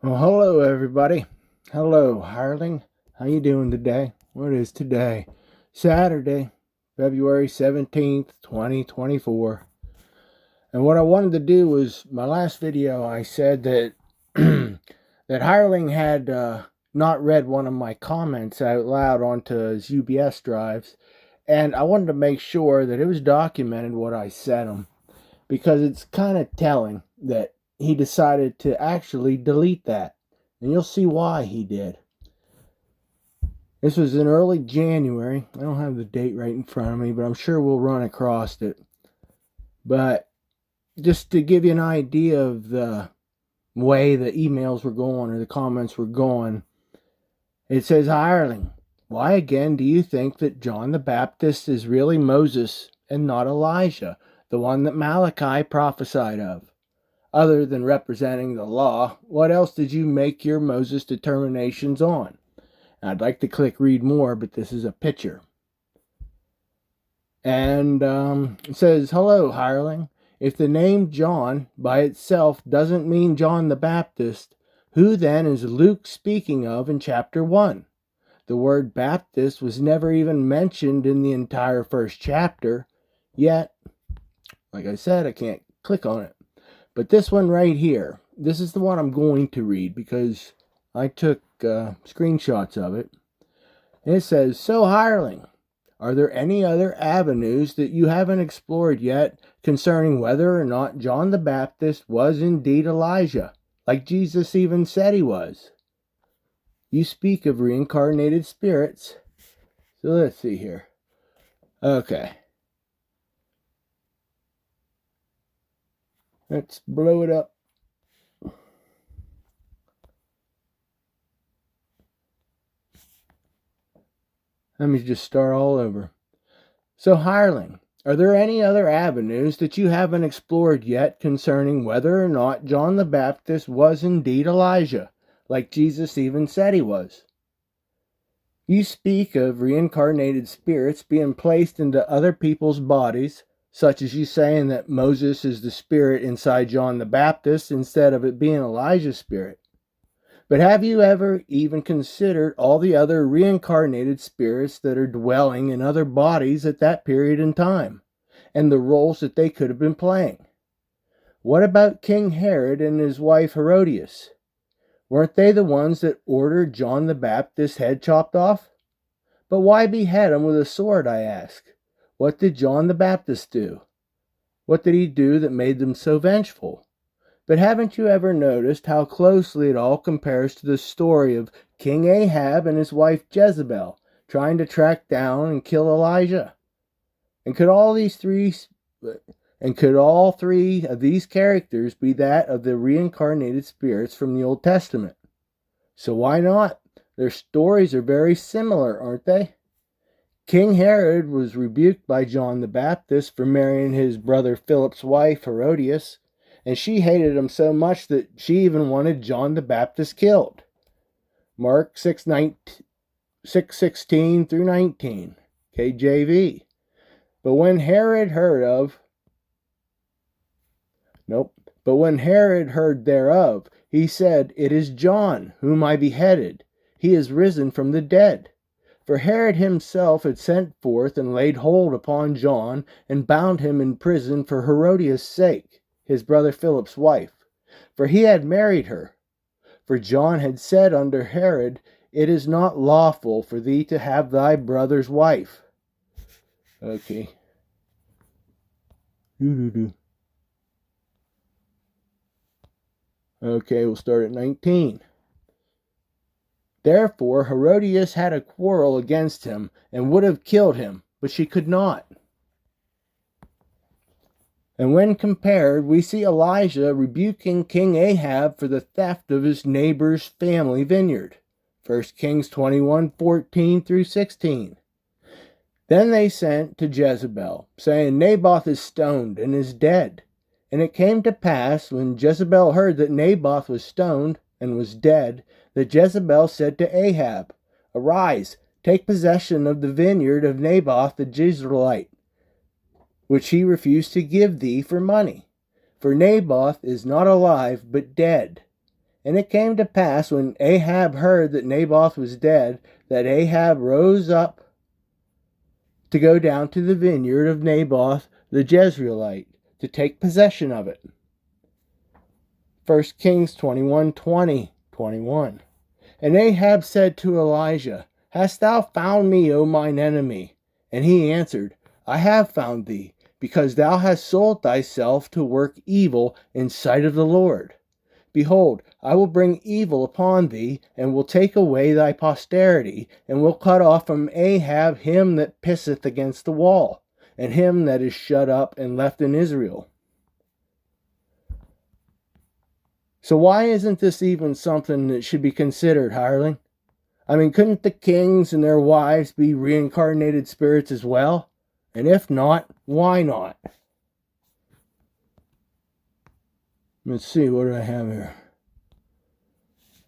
Well, hello everybody. Hello, Hireling. How you doing today? What is today? Saturday, February 17th, 2024. And what I wanted to do was, my last video I said that that Hireling had not read one of my comments out loud onto his UBS drives, and I wanted to make sure that it was documented what I sent him, because it's kind of telling that he decided to actually delete that. And you'll see why he did. This was in early January. I don't have the date right in front of me, but I'm sure we'll run across it. But just to give you an idea of the way the emails were going or the comments were going, it says, Hireling, why again do you think that John the Baptist is really Moses and not Elijah, the one that Malachi prophesied of? Other than representing the law, what else did you make your Moses determinations on? I'd like to click read more, but this is a picture. And it says, hello, Hireling. If the name John by itself doesn't mean John the Baptist, who then is Luke speaking of in chapter 1? The word Baptist was never even mentioned in the entire first chapter, yet, like I said, I can't click on it. But this one right here, this is the one I'm going to read because I took screenshots of it. And it says, so Hireling, are there any other avenues that you haven't explored yet concerning whether or not John the Baptist was indeed Elijah, like Jesus even said he was? You speak of reincarnated spirits. So let's see here. Okay. Let's blow it up. Let me just start all over. So, Hireling, are there any other avenues that you haven't explored yet concerning whether or not John the Baptist was indeed Elijah, like Jesus even said he was? You speak of reincarnated spirits being placed into other people's bodies, such as you saying that Moses is the spirit inside John the Baptist instead of it being Elijah's spirit. But have you ever even considered all the other reincarnated spirits that are dwelling in other bodies at that period in time, and the roles that they could have been playing? What about King Herod and his wife Herodias? Weren't they the ones that ordered John the Baptist's head chopped off? But why behead him with a sword, I ask? What did John the Baptist do? What did he do that made them so vengeful? But haven't you ever noticed how closely it all compares to the story of King Ahab and his wife Jezebel trying to track down and kill Elijah? And could all three of these characters be that of the reincarnated spirits from the Old Testament? So why not? Their stories are very similar, aren't they? King Herod was rebuked by John the Baptist for marrying his brother Philip's wife, Herodias, and she hated him so much that she even wanted John the Baptist killed. Mark 6:16 through 19, KJV. But when Herod heard thereof, he said, It is John, whom I beheaded. He is risen from the dead. For Herod himself had sent forth and laid hold upon John, and bound him in prison for Herodias' sake, his brother Philip's wife, for he had married her. For John had said unto Herod, It is not lawful for thee to have thy brother's wife. Okay. Okay, we'll start at 19. Therefore Herodias had a quarrel against him, and would have killed him, but she could not. And when compared, we see Elijah rebuking King Ahab for the theft of his neighbor's family vineyard. 1 Kings 21:14 through 16. Then they sent to Jezebel, saying, Naboth is stoned and is dead. And it came to pass, when Jezebel heard that Naboth was stoned and was dead, that Jezebel said to Ahab, Arise, take possession of the vineyard of Naboth the Jezreelite, which he refused to give thee for money. For Naboth is not alive, but dead. And it came to pass, when Ahab heard that Naboth was dead, that Ahab rose up to go down to the vineyard of Naboth the Jezreelite, to take possession of it. 1 Kings 21:20-21. And Ahab said to Elijah, Hast thou found me, O mine enemy? And he answered, I have found thee, because thou hast sold thyself to work evil in sight of the Lord. Behold, I will bring evil upon thee, and will take away thy posterity, and will cut off from Ahab him that pisseth against the wall, and him that is shut up and left in Israel. So why isn't this even something that should be considered, Hireling? I mean, couldn't the kings and their wives be reincarnated spirits as well? And if not, why not? Let's see, what do I have here?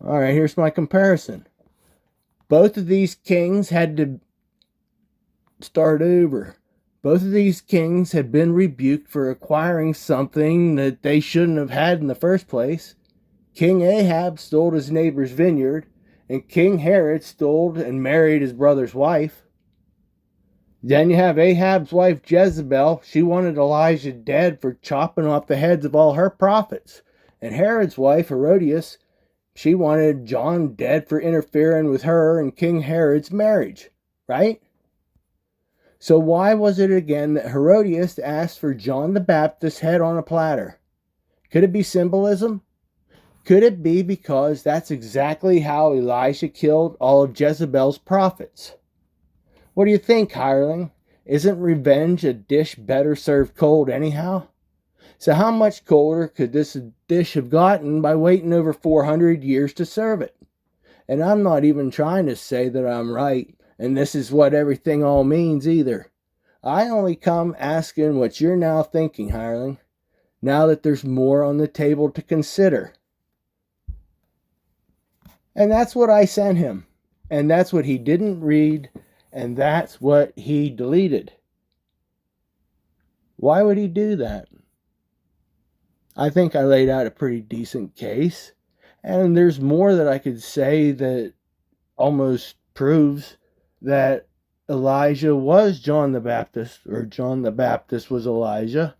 Alright, here's my comparison. Both of these kings had to start over. Both of these kings had been rebuked for acquiring something that they shouldn't have had in the first place. King Ahab stole his neighbor's vineyard, and King Herod stole and married his brother's wife. Then you have Ahab's wife Jezebel. She wanted Elijah dead for chopping off the heads of all her prophets. And Herod's wife Herodias, she wanted John dead for interfering with her and King Herod's marriage, right? So why was it again that Herodias asked for John the Baptist's head on a platter? Could it be symbolism? Could it be because that's exactly how Elisha killed all of Jezebel's prophets? What do you think, Hireling? Isn't revenge a dish better served cold anyhow? So how much colder could this dish have gotten by waiting over 400 years to serve it? And I'm not even trying to say that I'm right, and this is what everything all means either. I only come asking what you're now thinking, Hireling, now that there's more on the table to consider. And that's what I sent him. And that's what he didn't read. And that's what he deleted. Why would he do that? I think I laid out a pretty decent case. And there's more that I could say that almost proves that Elijah was John the Baptist, or John the Baptist was Elijah.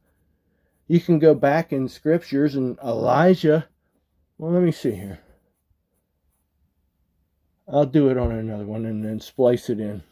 You can go back in scriptures and Elijah, well, let me see here. I'll do it on another one and then splice it in.